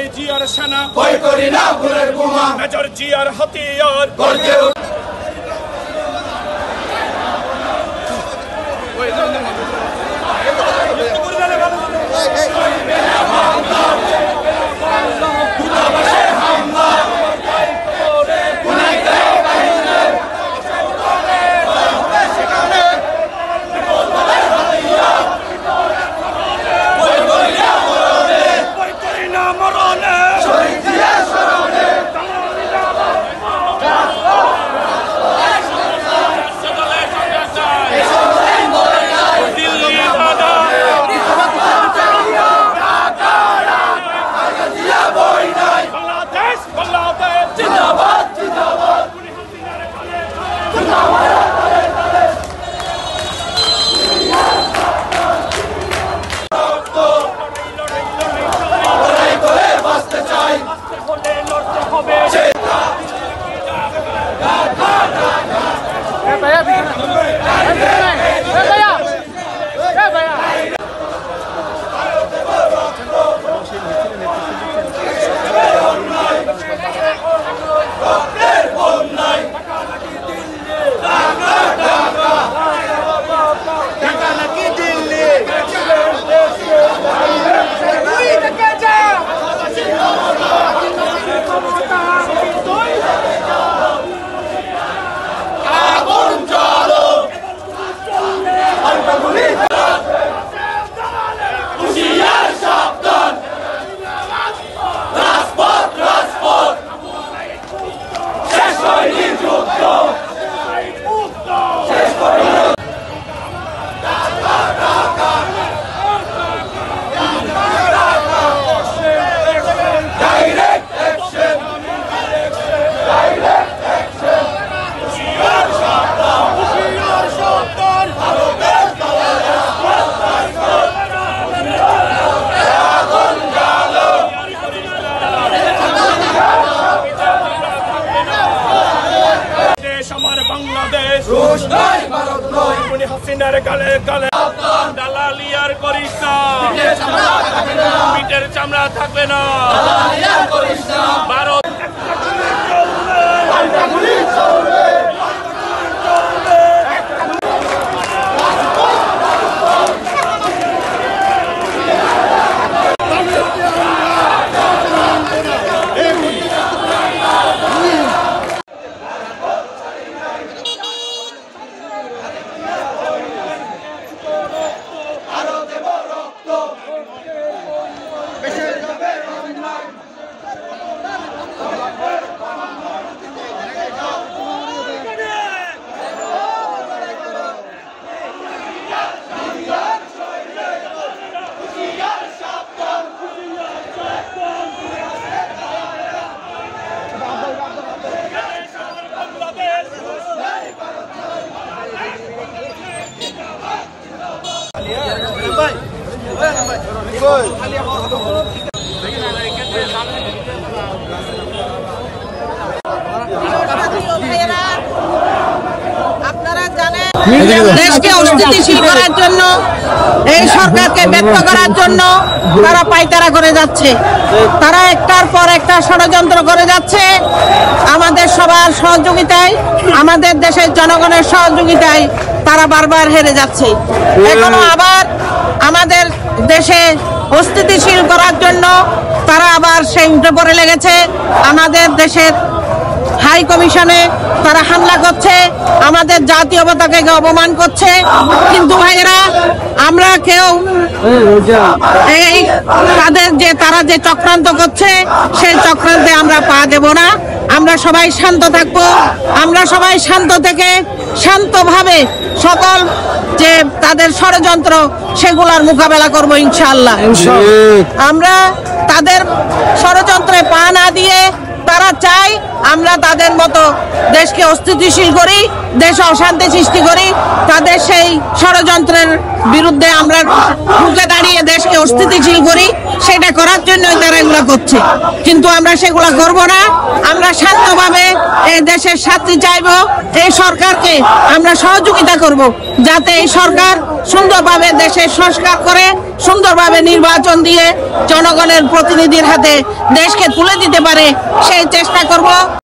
শহীদ জিয়ার সেনা ভয় করি না ভুলের বোমা মেজর জিয়ার হাতিয়ার গর্জে গালে গালে দালালিয়ার করিস না পিঠের চামড়া থাকবে না ভারত দেশকে অস্থিতিশীল করার জন্য এই সরকারকে ব্যর্থ করার জন্য তারা পায়তারা করে যাচ্ছে। তারা একটার পর একটা ষড়যন্ত্র করে যাচ্ছে। আমাদের সবার সহযোগিতায়, আমাদের দেশের জনগণের সহযোগিতায় তারা বারবার হেরে যাচ্ছে। এখনো আবার আমাদের দেশে অস্থিতিশীল করার জন্য তারা আবার সেই উঠে পড়ে লেগেছে। আমাদের দেশের হাই কমিশনে তারা হামলা করছে, আমাদের জাতীয় পতাকাকে অপমান করছে। কিন্তু ভাইয়েরা, আমরা কেউ এই তারা যে চক্রান্ত করছে সেই চক্রান্তে আমরা পা দেব না। আমরা সবাই শান্ত থাকবো। আমরা সবাই শান্ত থেকে শান্তভাবে সকল যে তাদের ষড়যন্ত্র সেগুলোর মোকাবেলা করবো ইনশাআল্লাহ। আমরা তাদের ষড়যন্ত্রে পা না দিয়ে, তারা চায় আমরা তাদের মতো দেশকে অস্থিতিশীল করি, দেশে অশান্তি সৃষ্টি করি, তাদের সেই ষড়যন্ত্রের বিরুদ্ধে আমরা রুখে দাঁড়িয়ে দেশকে অস্থিতিশীল করি, সেটা করার জন্যই তারা এগুলো করছে। কিন্তু আমরা সেগুলো করব না। আমরা শান্তভাবে এই দেশের শান্তি চাইব। এই সরকারকে আমরা সহযোগিতা করব, যাতে এই সরকার সুন্দরভাবে দেশের সংস্কার করে, সুন্দরভাবে নির্বাচন দিয়ে জনগণের প্রতিনিধির হাতে দেশকে তুলে দিতে পারে, সেই চেষ্টা করব।